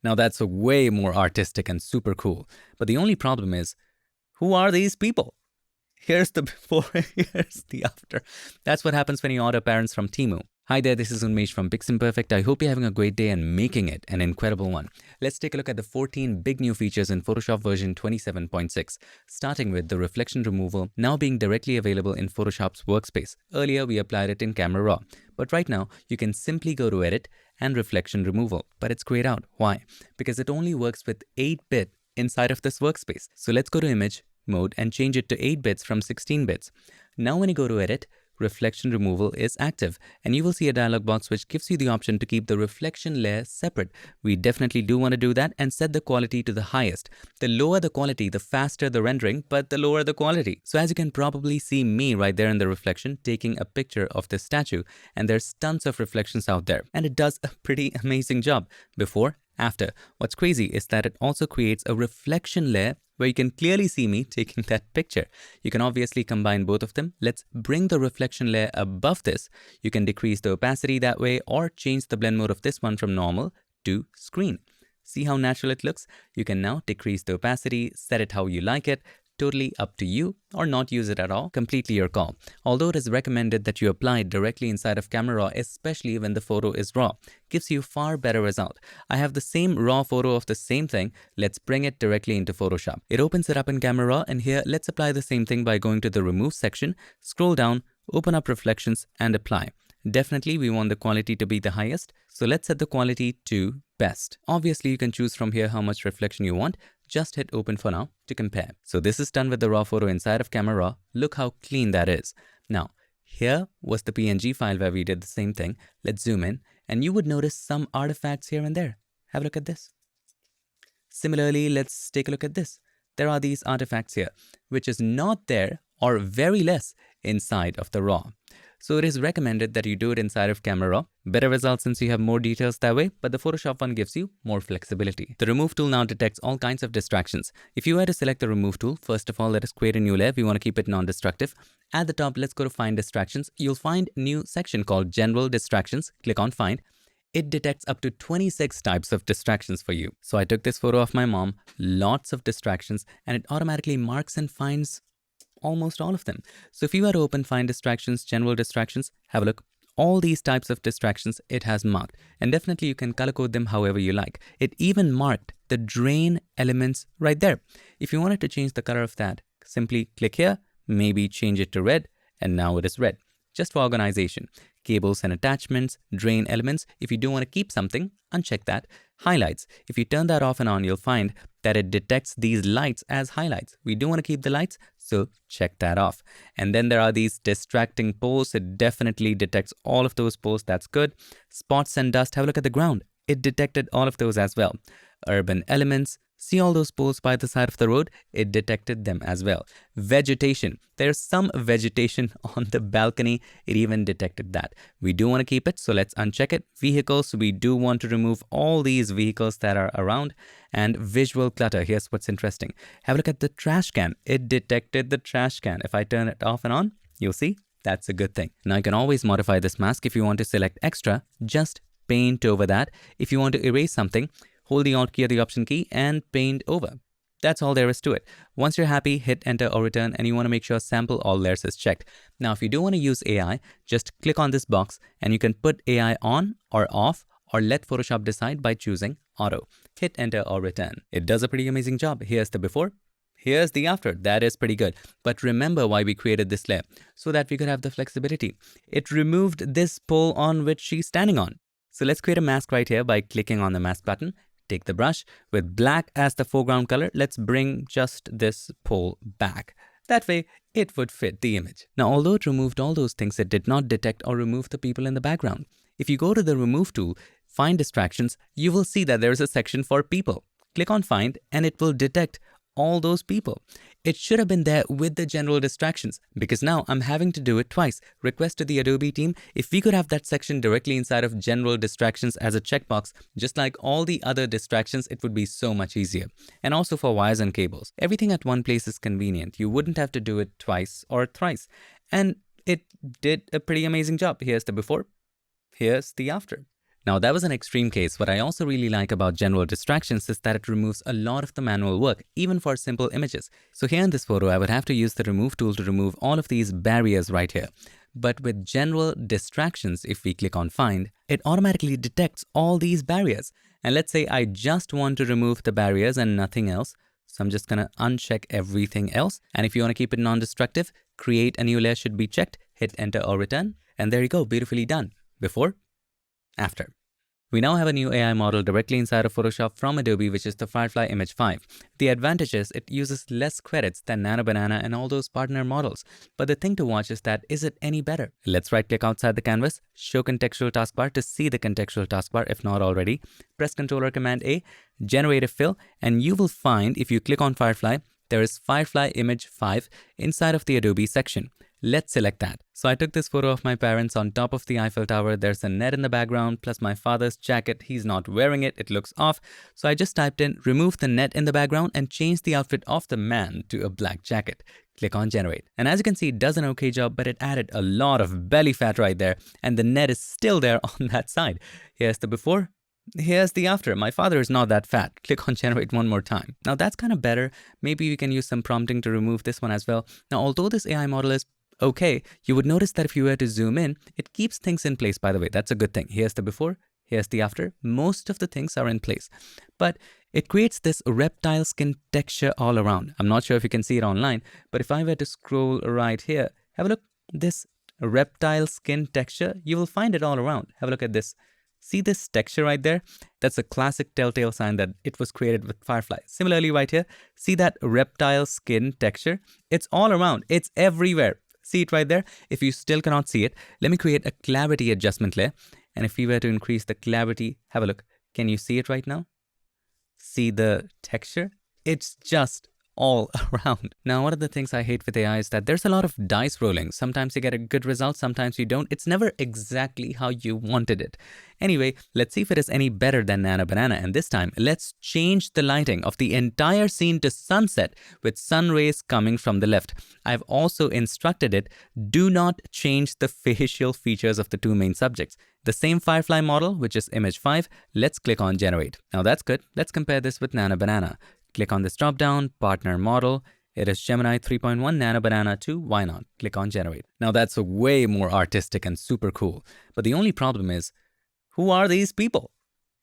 Now that's way more artistic and super cool. But the only problem is, who are these people? Here's the before, here's the after. That's what happens when you order parents from Temu. Hi there, this is Unmesh from PiXimperfect. I hope you're having a great day and making it an incredible one. Let's take a look at the 14 big new features in Photoshop version 27.6, starting with the reflection removal now being directly available in Photoshop's workspace. Earlier, we applied it in Camera Raw, but right now, you can simply go to Edit and Reflection Removal. But it's grayed out. Why? Because it only works with 8-bit inside of this workspace. So let's go to Image mode and change it to 8 bits from 16 bits. Now when you go to Edit, reflection removal is active and you will see a dialog box which gives you the option to keep the reflection layer separate. We definitely do want to do that and set the quality to the highest. The lower the quality, the faster the rendering, but the lower the quality. So as you can probably see me right there in the reflection taking a picture of this statue, and there's tons of reflections out there and it does a pretty amazing job. Before, after. What's crazy is that it also creates a reflection layer where you can clearly see me taking that picture. You can obviously combine both of them. Let's bring the reflection layer above this. You can decrease the opacity that way or change the blend mode of this one from normal to screen. See how natural it looks? You can now decrease the opacity, set it how you like it. Totally up to you, or not use it at all, completely your call. Although it is recommended that you apply it directly inside of Camera Raw, especially when the photo is raw, gives you far better result. I have the same raw photo of the same thing. Let's bring it directly into Photoshop. It opens it up in Camera Raw, and here let's apply the same thing by going to the Remove section, scroll down, open up Reflections and apply. Definitely we want the quality to be the highest, so let's set the quality to best. Obviously you can choose from here how much reflection you want. Just hit open for now to compare. So this is done with the raw photo inside of Camera Raw. Look how clean that is. Now, here was the PNG file where we did the same thing. Let's zoom in and you would notice some artifacts here and there. Have a look at this. Similarly, let's take a look at this. There are these artifacts here, which is not there or very less inside of the raw. So it is recommended that you do it inside of Camera Raw. Better results since you have more details that way, but the Photoshop one gives you more flexibility. The Remove tool now detects all kinds of distractions. If you were to select the Remove tool, first of all, let us create a new layer. We want to keep it non-destructive. At the top, let's go to Find Distractions. You'll find a new section called General Distractions. Click on Find. It detects up to 26 types of distractions for you. So I took this photo of my mom, lots of distractions, and it automatically marks and finds almost all of them. So if you were to open Find Distractions, General Distractions, have a look. All these types of distractions it has marked, and definitely you can color code them however you like. It even marked the drain elements right there. If you wanted to change the color of that, simply click here, maybe change it to red, and now it is red. Just for organization. Cables and attachments, drain elements. If you do want to keep something, uncheck that. Highlights. If you turn that off and on, you'll find that it detects these lights as highlights. We do want to keep the lights, so check that off. And then there are these distracting poles. It definitely detects all of those poles. That's good. Spots and dust. Have a look at the ground. It detected all of those as well. Urban elements. See all those poles by the side of the road? It detected them as well. Vegetation. There's some vegetation on the balcony. It even detected that. We do want to keep it, so let's uncheck it. Vehicles. We do want to remove all these vehicles that are around. And visual clutter. Here's what's interesting. Have a look at the trash can. It detected the trash can. If I turn it off and on, you'll see that's a good thing. Now you can always modify this mask. If you want to select extra, just paint over that. If you want to erase something, hold the Alt key or the Option key and paint over. That's all there is to it. Once you're happy, hit enter or return, and you want to make sure sample all layers is checked. Now, if you do want to use AI, just click on this box and you can put AI on or off, or let Photoshop decide by choosing auto. Hit enter or return. It does a pretty amazing job. Here's the before. Here's the after. That is pretty good. But remember why we created this layer, so that we could have the flexibility. It removed this pole on which she's standing on. So let's create a mask right here by clicking on the mask button. Take the brush with black as the foreground color. Let's bring just this pole back. That way it would fit the image. Now, although it removed all those things, it did not detect or remove the people in the background. If you go to the Remove tool, Find Distractions, you will see that there is a section for people. Click on Find and it will detect all those people. It should have been there with the general distractions, because now I'm having to do it twice. Request to the Adobe team, if we could have that section directly inside of general distractions as a checkbox, just like all the other distractions, it would be so much easier. And also for wires and cables. Everything at one place is convenient. You wouldn't have to do it twice or thrice. And it did a pretty amazing job. Here's the before. Here's the after. Now that was an extreme case. What I also really like about general distractions is that it removes a lot of the manual work, even for simple images. So here in this photo, I would have to use the remove tool to remove all of these barriers right here. But with general distractions, if we click on find, it automatically detects all these barriers. And let's say I just want to remove the barriers and nothing else. So I'm just gonna uncheck everything else. And if you wanna keep it non-destructive, create a new layer should be checked, hit enter or return. And there you go, beautifully done. Before, after. We now have a new AI model directly inside of Photoshop from Adobe, which is the Firefly Image 5. The advantage is it uses less credits than Nano Banana and all those partner models. But the thing to watch is that, is it any better? Let's right click outside the canvas, show contextual taskbar to see the contextual taskbar if not already. Press Ctrl or Command A, generate a fill, and you will find if you click on Firefly, there is Firefly Image 5 inside of the Adobe section. Let's select that. So I took this photo of my parents on top of the Eiffel Tower. There's a net in the background, plus my father's jacket. He's not wearing it. It looks off. So I just typed in, remove the net in the background and change the outfit of the man to a black jacket. Click on generate. And as you can see, it does an okay job, but it added a lot of belly fat right there. And the net is still there on that side. Here's the before. Here's the after. My father is not that fat. Click on generate one more time. Now that's kind of better. Maybe we can use some prompting to remove this one as well. Now, although this AI model is okay, you would notice that if you were to zoom in, it keeps things in place, by the way. That's a good thing. Here's the before, here's the after. Most of the things are in place. But it creates this reptile skin texture all around. I'm not sure if you can see it online, but if I were to scroll right here, have a look. This reptile skin texture, you will find it all around. Have a look at this. See this texture right there? That's a classic telltale sign that it was created with Firefly. Similarly right here, see that reptile skin texture? It's all around. It's everywhere. See it right there? If you still cannot see it, let me create a clarity adjustment layer. And if we were to increase the clarity, have a look. Can you see it right now? See the texture? It's just all around. Now, one of the things I hate with AI is that there's a lot of dice rolling. Sometimes you get a good result, sometimes you don't. It's never exactly how you wanted it. Anyway, let's see if it is any better than Nano Banana. And this time, let's change the lighting of the entire scene to sunset with sun rays coming from the left. I've also instructed it, do not change the facial features of the two main subjects. The same Firefly model, which is Image 5, let's click on Generate. Now that's good. Let's compare this with Nano Banana. Click on this drop-down, partner model. It is Gemini 3.1, Nano Banana 2. Why not? Click on Generate. Now that's way more artistic and super cool. But the only problem is, who are these people?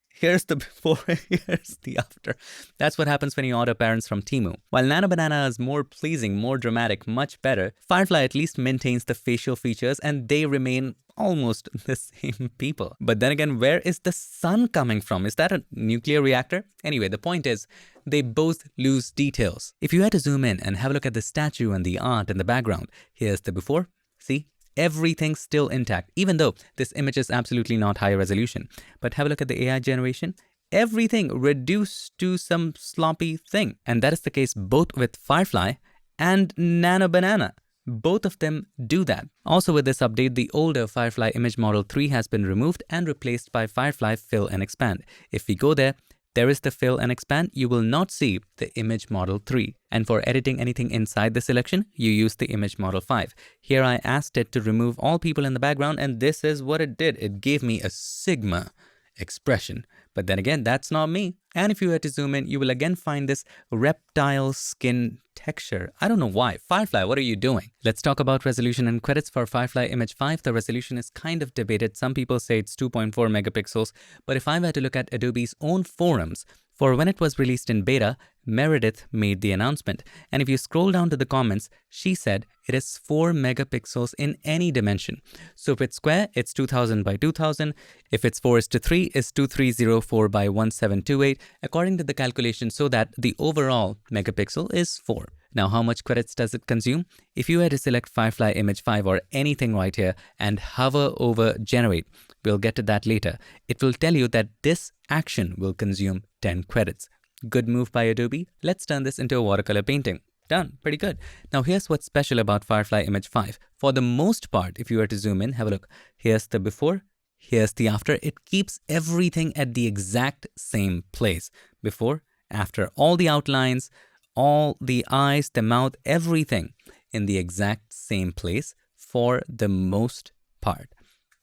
Here's the before, here's the after. That's what happens when you order parents from Temu. While Nano Banana is more pleasing, more dramatic, much better, Firefly at least maintains the facial features and they remain almost the same people. But then again, where is the sun coming from? Is that a nuclear reactor? Anyway, the point is, they both lose details. If you had to zoom in and have a look at the statue and the art in the background, here's the before. See? Everything's still intact, even though this image is absolutely not high resolution. But have a look at the AI generation. Everything reduced to some sloppy thing. And that is the case both with Firefly and Nano Banana. Both of them do that. Also with this update, the older Firefly Image Model 3 has been removed and replaced by Firefly Fill and Expand. If we go there, there is the fill and expand. You will not see the image model 3. And for editing anything inside the selection, you use the image model 5. Here I asked it to remove all people in the background and this is what it did. It gave me a Sigma expression. But then again, that's not me. And if you were to zoom in, you will again find this reptile skin texture. I don't know why. Firefly, what are you doing? Let's talk about resolution and credits for Firefly Image 5. The resolution is kind of debated. Some people say it's 2.4 megapixels. But if I were to look at Adobe's own forums, for when it was released in beta, Meredith made the announcement. And if you scroll down to the comments, she said it is 4 megapixels in any dimension. So if it's square, it's 2000 by 2000. If it's 4:3, it's 2304 by 1728, according to the calculation, so that the overall megapixel is 4. Now, how much credits does it consume? If you were to select Firefly Image 5 or anything right here and hover over Generate, we'll get to that later. It will tell you that this action will consume 10 credits. Good move by Adobe. Let's turn this into a watercolor painting. Done. Pretty good. Now, here's what's special about Firefly Image 5. For the most part, if you were to zoom in, have a look. Here's the before. Here's the after. It keeps everything at the exact same place. Before, after, all the outlines, all the eyes, the mouth, everything in the exact same place for the most part.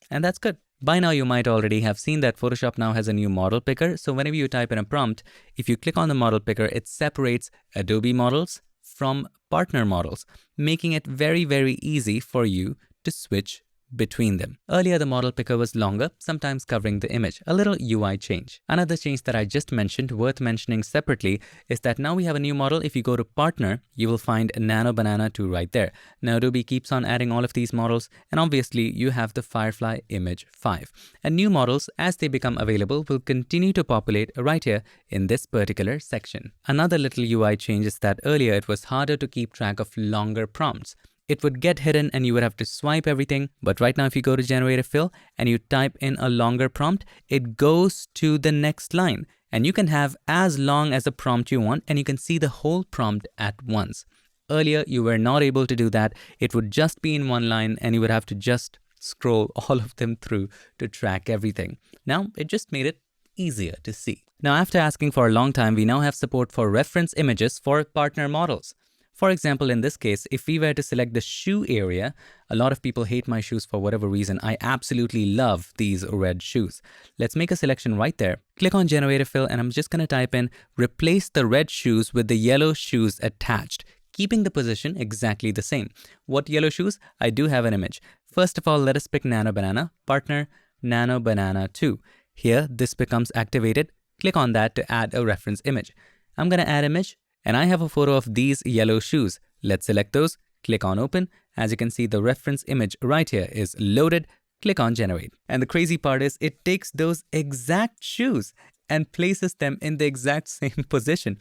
And that's good. By now, you might already have seen that Photoshop now has a new model picker. So whenever you type in a prompt, if you click on the model picker, it separates Adobe models from partner models, making it very, very easy for you to switch between them. Earlier, the model picker was longer, sometimes covering the image, a little UI change. Another change that I just mentioned, worth mentioning separately, is that now we have a new model. If you go to partner, you will find Nano Banana 2 right there. Now Adobe keeps on adding all of these models, and obviously you have the Firefly Image 5. And new models, as they become available, will continue to populate right here in this particular section. Another little UI change is that earlier it was harder to keep track of longer prompts. It would get hidden and you would have to swipe everything. But right now, if you go to generative fill and you type in a longer prompt, it goes to the next line. And you can have as long as a prompt you want, and you can see the whole prompt at once. Earlier, you were not able to do that. It would just be in one line and you would have to just scroll all of them through to track everything. Now, it just made it easier to see. Now, after asking for a long time, we now have support for reference images for partner models. For example, in this case, if we were to select the shoe area, a lot of people hate my shoes for whatever reason. I absolutely love these red shoes. Let's make a selection right there. Click on generative fill and I'm just going to type in replace the red shoes with the yellow shoes attached, keeping the position exactly the same. What yellow shoes? I do have an image. First of all, let us pick Nano Banana, partner Nano Banana 2. Here, this becomes activated. Click on that to add a reference image. I'm going to add image. And I have a photo of these yellow shoes. Let's select those, click on open. As you can see, the reference image right here is loaded. Click on generate. And the crazy part is it takes those exact shoes and places them in the exact same position.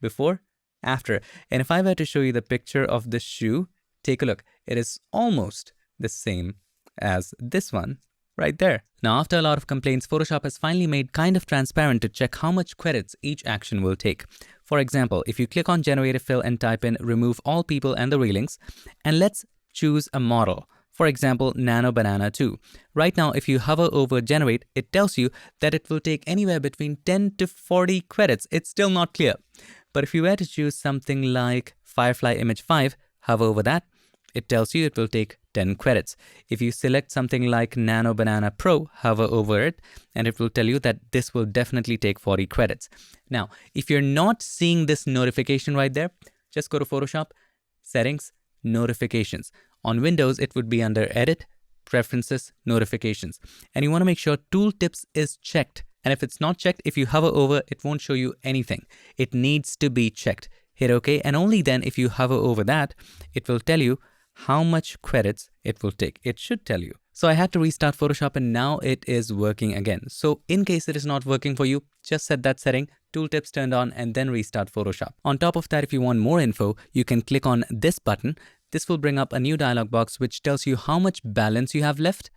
Before, after. And if I were to show you the picture of the shoe, take a look. It is almost the same as this one right there. Now, after a lot of complaints, Photoshop has finally made kind of transparent to check how much credits each action will take. For example, if you click on generative fill and type in remove all people and the railings, and let's choose a model. For example, Nano Banana 2. Right now, if you hover over generate, it tells you that it will take anywhere between 10 to 40 credits. It's still not clear. But if you were to choose something like Firefly Image 5, hover over that, it tells you it will take 10 credits. If you select something like Nano Banana Pro, hover over it, and it will tell you that this will definitely take 40 credits. Now, if you're not seeing this notification right there, just go to Photoshop, Settings, Notifications. On Windows, it would be under Edit, Preferences, Notifications. And you want to make sure Tooltips is checked. And if it's not checked, if you hover over, it won't show you anything. It needs to be checked. Hit OK, and only then if you hover over that, it will tell you how much credits it will take. It should tell you. So I had to restart Photoshop and now it is working again. So in case it is not working for you, just set that setting, tooltips turned on, and then restart Photoshop. On top of that, if you want more info, you can click on this button. This will bring up a new dialog box which tells you how much balance you have left,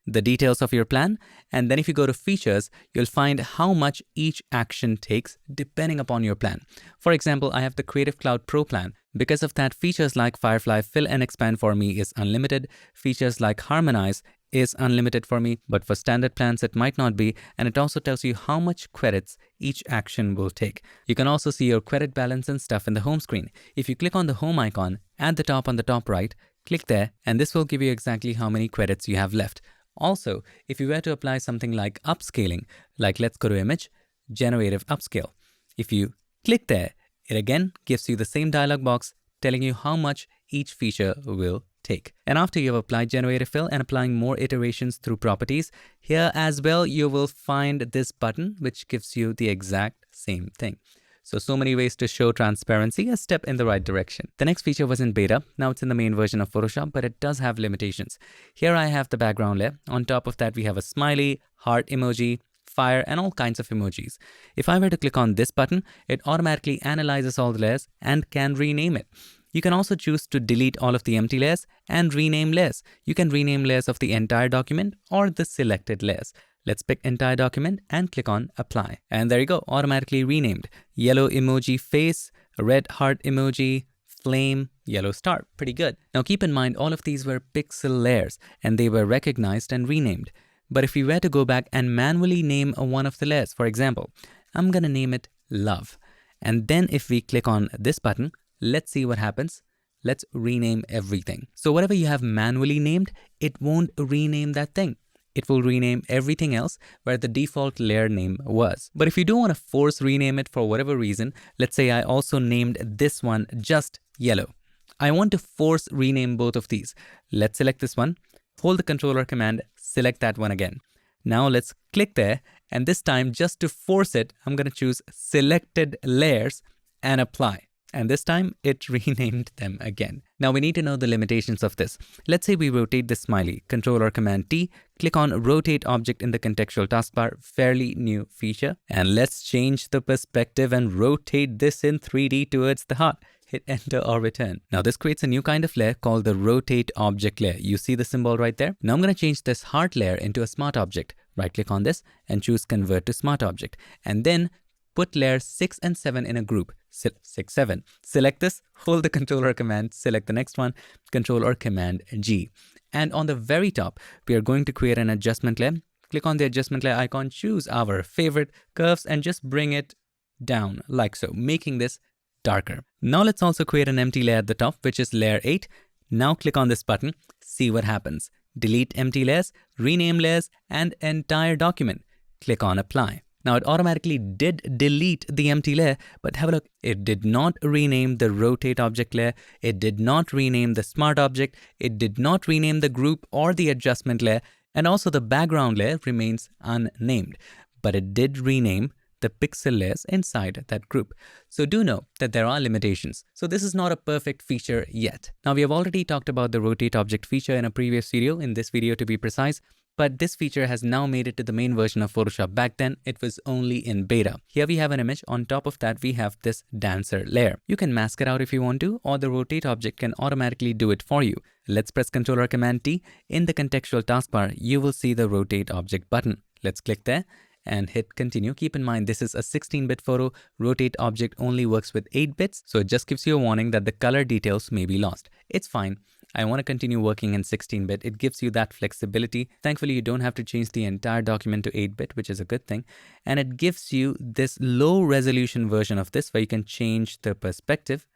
the details of your plan, and then if you go to features, you'll find how much each action takes depending upon your plan. For example, I have the Creative Cloud Pro plan. Because of that, features like Firefly Fill and Expand for me is unlimited. Features like Harmonize is unlimited for me, but for standard plans, it might not be. And it also tells you how much credits each action will take. You can also see your credit balance and stuff in the home screen. If you click on the home icon at the top on the top right, click there, and this will give you exactly how many credits you have left. Also, if you were to apply something like upscaling, like let's go to Image, Generative Upscale. If you click there, it again gives you the same dialog box telling you how much each feature will take. And after you've applied generative fill and applying more iterations through properties, here as well you will find this button which gives you the exact same thing. So many ways to show transparency, a step in the right direction. The next feature was in beta. Now it's in the main version of Photoshop, but it does have limitations. Here I have the background layer. On top of that, we have a smiley, heart emoji, fire, and all kinds of emojis. If I were to click on this button, it automatically analyzes all the layers and can rename it. You can also choose to delete all of the empty layers and rename layers. You can rename layers of the entire document or the selected layers. Let's pick entire document and click on apply. And there you go, automatically renamed. Yellow emoji face, red heart emoji, flame, yellow star. Pretty good. Now keep in mind, all of these were pixel layers and they were recognized and renamed. But if we were to go back and manually name one of the layers, for example, I'm gonna name it love. And then if we click on this button, let's see what happens. Let's rename everything. So whatever you have manually named, it won't rename that thing. it will rename everything else where the default layer name was. But if you don't want to force rename it for whatever reason, let's say I also named this one just yellow. I want to force rename both of these. Let's select this one, hold the controller command, select that one again. Now let's click there, and this time just to force it, I'm going to choose selected layers and apply. And this time it renamed them again. Now we need to know the limitations of this. Let's say we rotate this smiley, Control or Command T, click on Rotate Object in the contextual taskbar, fairly new feature. And let's change the perspective and rotate this in 3D towards the heart. Hit enter or return. Now this creates a new kind of layer called the rotate object layer. You see the symbol right there? Now I'm going to change this heart layer into a smart object. Right click on this and choose convert to smart object. And then put layers 6 and 7 in a group. 6, 7. Select this, hold the controller command, select the next one, control or command G. And on the very top, we are going to create an adjustment layer. Click on the adjustment layer icon, choose our favorite curves and just bring it down like so, making this darker. Now let's also create an empty layer at the top, which is layer 8. Now click on this button, see what happens. Delete empty layers, rename layers and entire document. Click on apply. Now it automatically did delete the empty layer, but have a look. It did not rename the rotate object layer. It did not rename the smart object. It did not rename the group or the adjustment layer. And also the background layer remains unnamed, but it did rename the pixel layers inside that group. So do know that there are limitations. So this is not a perfect feature yet. Now we have already talked about the rotate object feature in a previous video, in this video to be precise. But this feature has now made it to the main version of Photoshop. Back then, it was only in beta. Here we have an image. On top of that, we have this dancer layer. You can mask it out if you want to, or the rotate object can automatically do it for you. Let's press Ctrl or Command T. In the contextual taskbar, you will see the rotate object button. Let's click there and hit continue. Keep in mind, this is a 16-bit photo. Rotate object only works with 8 bits. So it just gives you a warning that the color details may be lost. It's fine. I want to continue working in 16-bit. It gives you that flexibility. Thankfully, you don't have to change the entire document to 8-bit, which is a good thing. And it gives you this low resolution version of this where you can change the perspective.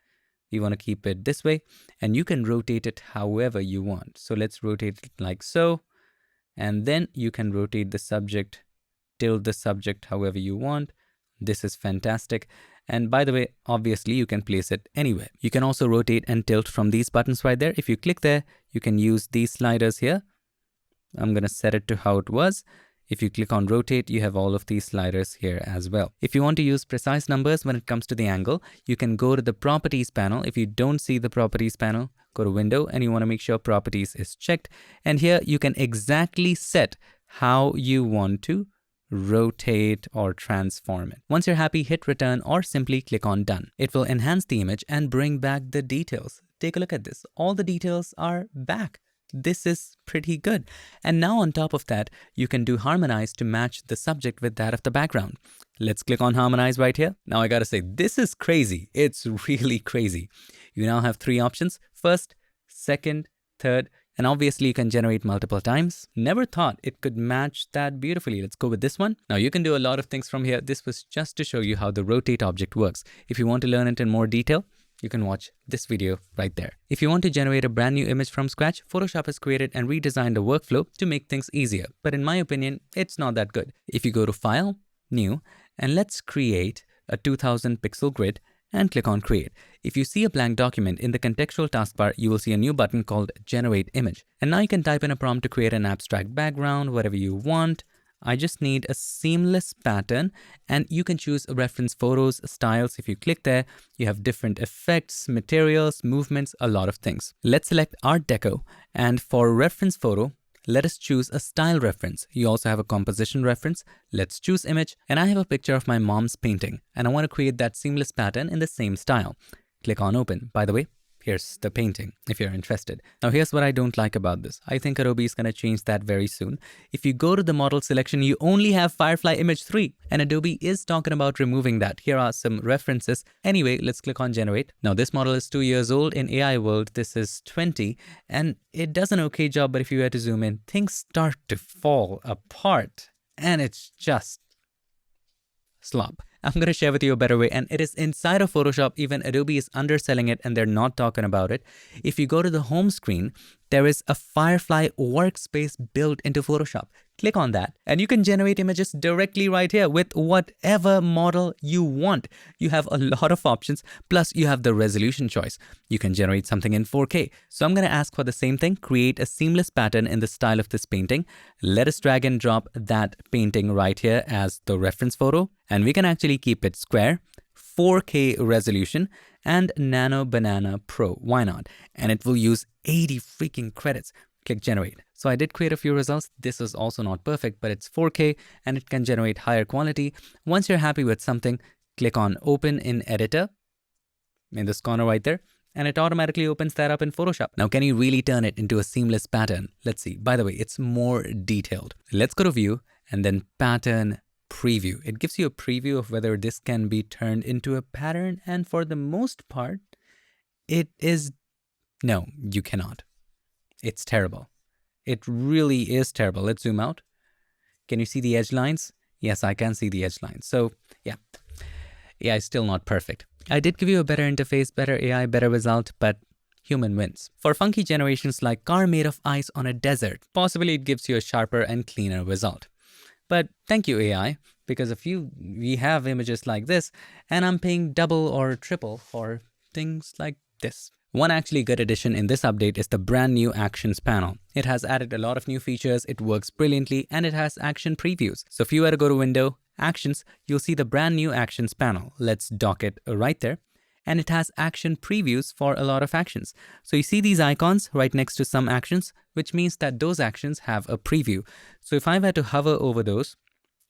You want to keep it this way and you can rotate it however you want. So let's rotate it like so. And then you can rotate the subject, tilt the subject however you want. This is fantastic. And by the way, obviously you can place it anywhere. You can also rotate and tilt from these buttons right there. If you click there, you can use these sliders here. I'm going to set it to how it was. If you click on rotate, you have all of these sliders here as well. If you want to use precise numbers when it comes to the angle, you can go to the properties panel. If you don't see the properties panel, go to window and you want to make sure properties is checked. And here you can exactly set how you want to rotate or transform it. Once you're happy, hit return or simply click on done. It will enhance the image and bring back the details. Take a look at this. All the details are back. This is pretty good. And now on top of that, you can do harmonize to match the subject with that of the background. Let's click on harmonize right here. Now I gotta say, this is crazy. It's really crazy. You now have 3 options. First, second, third. And obviously you can generate multiple times. Never thought it could match that beautifully. Let's go with this one. Now you can do a lot of things from here. This was just to show you how the rotate object works. If you want to learn it in more detail, you can watch this video right there. If you want to generate a brand new image from scratch, Photoshop has created and redesigned a workflow to make things easier. But in my opinion, it's not that good. If you go to File, New, and let's create a 2000 pixel grid, and click on create. If you see a blank document in the contextual taskbar, you will see a new button called generate image. And now you can type in a prompt to create an abstract background, whatever you want. I just need a seamless pattern and you can choose reference photos, styles. If you click there, you have different effects, materials, movements, a lot of things. Let's select Art Deco and for reference photo, let us choose a style reference. You also have a composition reference. Let's choose image and I have a picture of my mom's painting and I want to create that seamless pattern in the same style. Click on open. By the way, here's the painting if you're interested. Now here's what I don't like about this. I think Adobe is going to change that very soon. If you go to the model selection, you only have Firefly Image 3 and Adobe is talking about removing that. Here are some references. Anyway, let's click on generate. Now this model is 2 years old. In AI world, this is 20 and it does an okay job, but if you were to zoom in, things start to fall apart and it's just slop. I'm going to share with you a better way and it is inside of Photoshop. Even Adobe is underselling it and they're not talking about it. If you go to the home screen, there is a Firefly workspace built into Photoshop. Click on that and you can generate images directly right here with whatever model you want. You have a lot of options, plus you have the resolution choice. You can generate something in 4K. So I'm going to ask for the same thing, create a seamless pattern in the style of this painting. Let us drag and drop that painting right here as the reference photo, and we can actually keep it square, 4K resolution, and Nano Banana Pro. Why not? And it will use 80 freaking credits. Click generate. So I did create a few results. This is also not perfect, but it's 4K and it can generate higher quality. Once you're happy with something, click on open in editor in this corner right there, and it automatically opens that up in Photoshop. Now, can you really turn it into a seamless pattern? Let's see. By the way, it's more detailed. Let's go to view and then pattern preview. It gives you a preview of whether this can be turned into a pattern. And for the most part, it is, no, you cannot. It's terrible. It really is terrible. Let's zoom out. Can you see the edge lines? Yes, I can see the edge lines. So yeah, it's still not perfect. I did give you a better interface, better AI, better result, but human wins. For funky generations like car made of ice on a desert, possibly it gives you a sharper and cleaner result. But thank you, AI, because we have images like this, and I'm paying double or triple for things like this. One actually good addition in this update is the brand new Actions panel. It has added a lot of new features, it works brilliantly, and it has action previews. So if you were to go to Window, Actions, you'll see the brand new Actions panel. Let's dock it right there. And it has action previews for a lot of actions. So you see these icons right next to some actions, which means that those actions have a preview. So if I were to hover over those,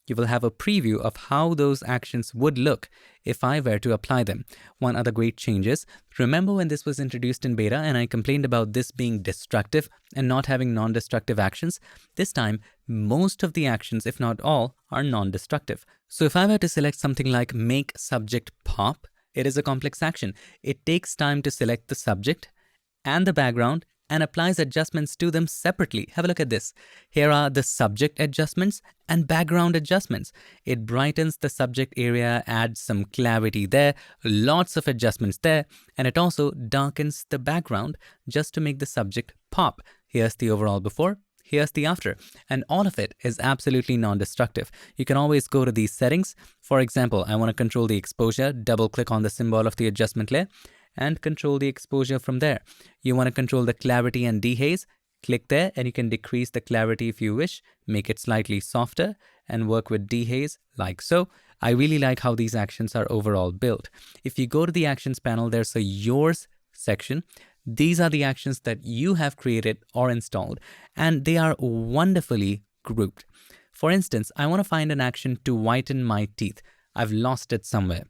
you will have a preview of how those actions would look if I were to apply them. One other great change is, remember when this was introduced in beta and I complained about this being destructive and not having non-destructive actions? This time, most of the actions, if not all, are non-destructive. So if I were to select something like make subject pop, it is a complex action. It takes time to select the subject and the background and applies adjustments to them separately. Have a look at this. Here are the subject adjustments and background adjustments. It brightens the subject area, adds some clarity there, lots of adjustments there, and it also darkens the background just to make the subject pop. Here's the overall before, here's the after, and all of it is absolutely non-destructive. You can always go to these settings. For example, I want to control the exposure, double click on the symbol of the adjustment layer, and control the exposure from there. You want to control the clarity and dehaze, click there and you can decrease the clarity if you wish, make it slightly softer and work with dehaze like so. I really like how these actions are overall built. If you go to the actions panel, there's a yours section. These are the actions that you have created or installed, and they are wonderfully grouped. For instance, I want to find an action to whiten my teeth. I've lost it somewhere.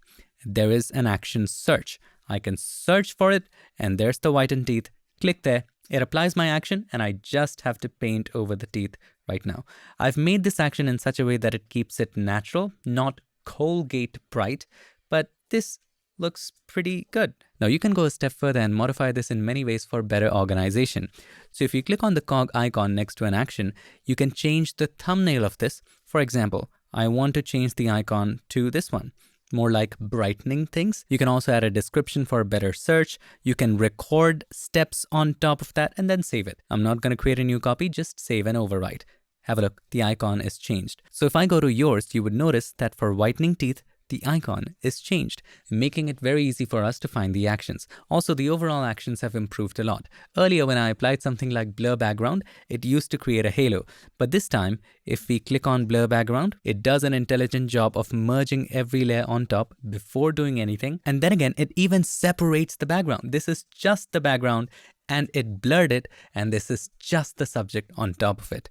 There is an action search. I can search for it, and there's the whitened teeth. Click there. It applies my action, and I just have to paint over the teeth right now. I've made this action in such a way that it keeps it natural, not Colgate bright, but this looks pretty good. Now you can go a step further and modify this in many ways for better organization. So if you click on the cog icon next to an action, you can change the thumbnail of this. For example, I want to change the icon to this one, more like brightening things. You can also add a description for a better search. You can record steps on top of that and then save it. I'm not going to create a new copy, just save and overwrite. Have a look, the icon is changed. So if I go to yours, you would notice that for whitening teeth, the icon is changed, making it very easy for us to find the actions. Also, the overall actions have improved a lot. Earlier, when I applied something like blur background, it used to create a halo. But this time, if we click on blur background, it does an intelligent job of merging every layer on top before doing anything. And then again, it even separates the background. This is just the background and it blurred it. And this is just the subject on top of it.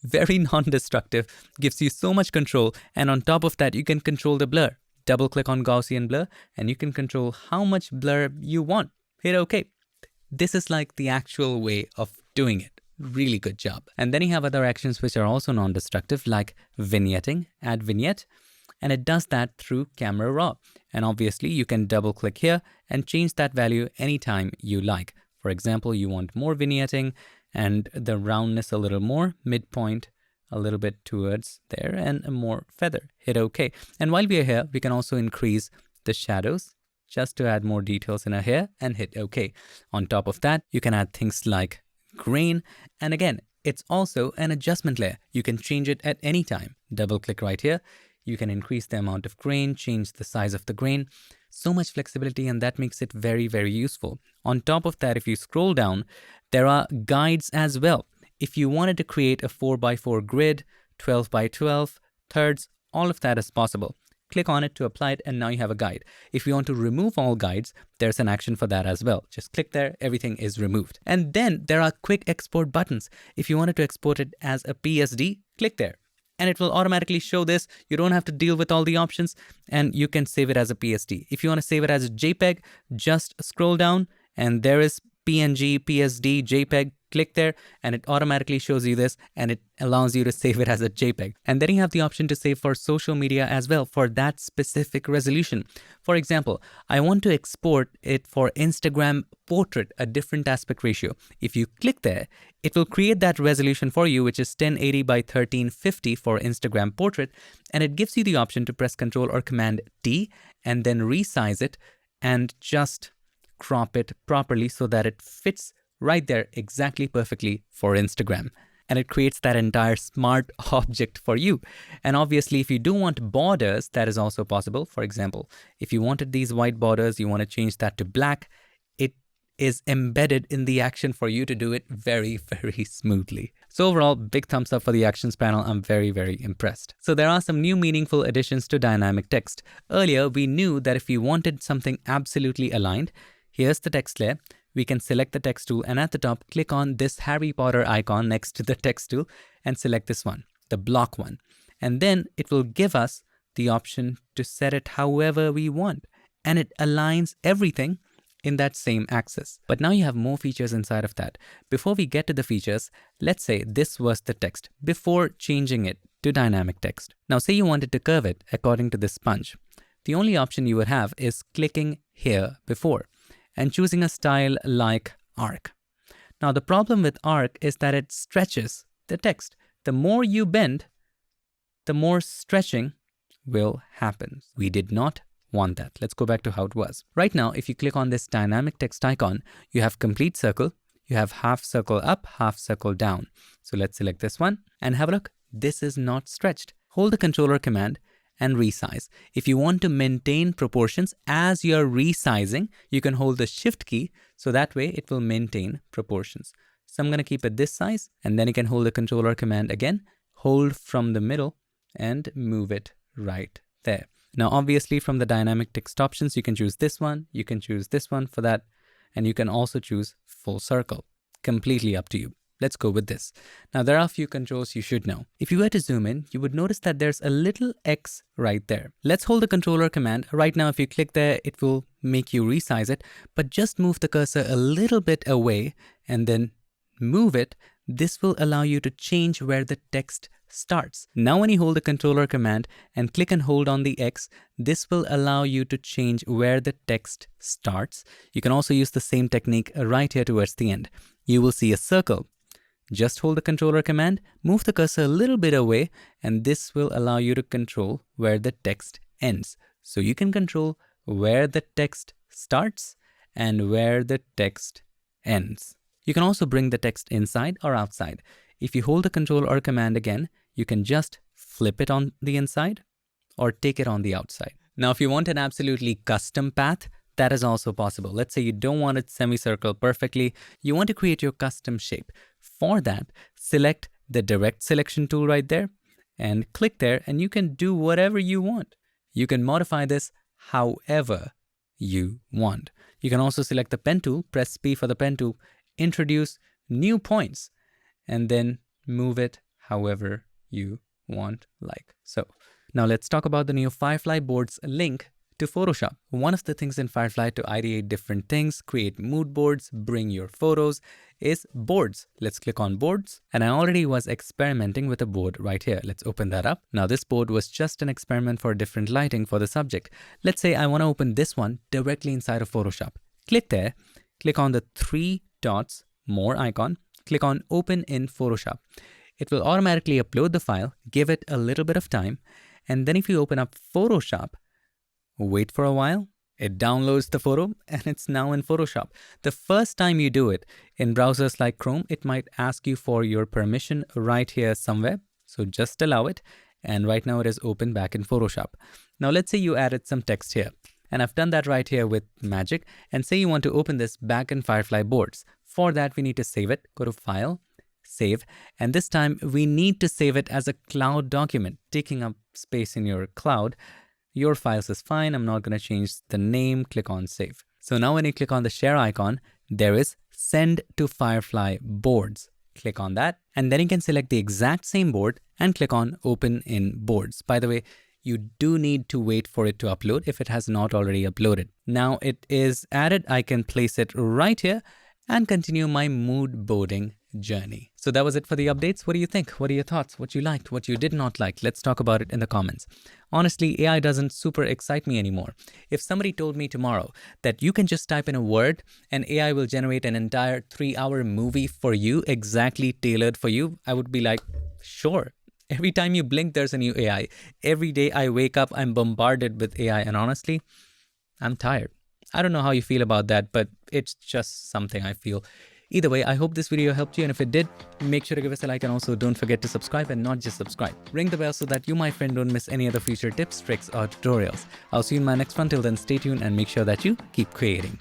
Very non-destructive, gives you so much control, and on top of that you can control the blur. Double click on Gaussian blur and you can control how much blur you want. Hit OK. This is like the actual way of doing it. Really good job. And then you have other actions which are also non-destructive, like vignetting, add vignette, and it does that through camera raw. And obviously you can double click here and change that value anytime you like. For example, you want more vignetting and the roundness a little more, midpoint a little bit towards there, and a more feather. Hit OK. And while we are here, we can also increase the shadows just to add more details in our hair and hit OK. On top of that, you can add things like grain. And again, It's also an adjustment layer. You can change it at any time. Double click right here. You can increase the amount of grain, change the size of the grain. So much flexibility, and that makes it very, very useful. On top of that, if you scroll down, there are guides as well. If you wanted to create a 4x4 grid, 12x12, thirds, all of that is possible. Click on it to apply it, and now you have a guide. If you want to remove all guides, there's an action for that as well. Just click there, everything is removed. And then there are quick export buttons. If you wanted to export it as a PSD, click there, and it will automatically show this. You don't have to deal with all the options, and you can save it as a PSD. If you want to save it as a JPEG, just scroll down, and there is PNG, PSD, JPEG. Click there, and it automatically shows you this, and it allows you to save it as a JPEG. And then you have the option to save for social media as well for that specific resolution. For example, I want to export it for Instagram portrait, a different aspect ratio. If you click there, it will create that resolution for you, which is 1080 by 1350 for Instagram portrait, and it gives you the option to press Ctrl or Command T and then resize it and just crop it properly so that it fits right there exactly perfectly for Instagram. And it creates that entire smart object for you. And obviously, if you do want borders, that is also possible. For example, if you wanted these white borders, you want to change that to black, it is embedded in the action for you to do it very, very smoothly. So overall, big thumbs up for the actions panel. I'm very, very impressed. So there are some new meaningful additions to dynamic text. Earlier, we knew that if we wanted something absolutely aligned, here's the text layer. We can select the text tool, and at the top, click on this Harry Potter icon next to the text tool and select this one, the block one. And then it will give us the option to set it however we want, and it aligns everything in that same axis. But now you have more features inside of that. Before we get to the features, let's say this was the text before changing it to dynamic text. Now say you wanted to curve it according to this sponge. The only option you would have is clicking here before and choosing a style like arc. Now the problem with arc is that it stretches the text. The more you bend, the more stretching will happen. We did not want that. Let's go back to how it was. Right now, if you click on this dynamic text icon, you have complete circle, you have half circle up, half circle down. So let's select this one and have a look. This is not stretched. Hold the controller command and resize. If you want to maintain proportions as you're resizing, you can hold the shift key, so that way it will maintain proportions. So I'm going to keep it this size, and then you can hold the controller command again, hold from the middle and move it right there. Now obviously from the dynamic text options, you can choose this one, you can choose this one for that, and you can also choose full circle. Completely up to you. Let's go with this. Now there are a few controls you should know. If you were to zoom in, you would notice that there's a little X right there. Let's hold the controller command. Right now, if you click there, it will make you resize it, but just move the cursor a little bit away and then move it. This will allow you to change where the text starts. Now when you hold the controller command and click and hold on the X, this will allow you to change where the text starts. You can also use the same technique right here towards the end. You will see a circle. Just hold the controller command, move the cursor a little bit away, and this will allow you to control where the text ends. So you can control where the text starts and where the text ends. You can also bring the text inside or outside. If you hold the control or command again, you can just flip it on the inside or take it on the outside. Now, if you want an absolutely custom path, that is also possible. Let's say you don't want it semicircle perfectly. You want to create your custom shape. For that, select the direct selection tool right there and click there, and you can do whatever you want. You can modify this however you want. You can also select the pen tool, press P for the pen tool, introduce new points, and then move it however you want, like so. Now let's talk about the new Firefly boards link to Photoshop. One of the things in Firefly to ideate different things, create mood boards, bring your photos, is boards. Let's click on boards. And I already was experimenting with a board right here. Let's open that up. Now this board was just an experiment for different lighting for the subject. Let's say I want to open this one directly inside of Photoshop. Click there, click on the 3 dots, more icon, click on open in Photoshop. It will automatically upload the file, give it a little bit of time. And then if you open up Photoshop, wait for a while, It downloads the photo and it's now in Photoshop. The first time you do it in browsers like Chrome, it might ask you for your permission right here somewhere. So just allow it. And right now it is open back in Photoshop. Now let's say you added some text here. And I've done that right here with Magic. And say you want to open this back in Firefly boards. For that, we need to save it. Go to File, Save. And this time we need to save it as a cloud document, taking up space in your cloud. Your files is fine. I'm not going to change the name. Click on Save. So now when you click on the share icon, there is Send to Firefly Boards. Click on that. And then you can select the exact same board and click on Open in Boards. By the way, you do need to wait for it to upload if it has not already uploaded. Now it is added. I can place it right here and continue my mood boarding journey. So that was it for the updates. What do you think? What are your thoughts? What you liked? What you did not like? Let's talk about it in the comments. Honestly, AI doesn't super excite me anymore. If somebody told me tomorrow that you can just type in a word and AI will generate an entire 3-hour movie for you, exactly tailored for you, I would be like, sure. Every time you blink, there's a new AI. Every day I wake up, I'm bombarded with AI. And honestly, I'm tired. I don't know how you feel about that, but it's just something I feel. Either way, I hope this video helped you, and if it did, make sure to give us a like, and also don't forget to subscribe, and not just subscribe. Ring the bell so that you, my friend, don't miss any other future tips, tricks, or tutorials. I'll see you in my next one. Till then, stay tuned and make sure that you keep creating.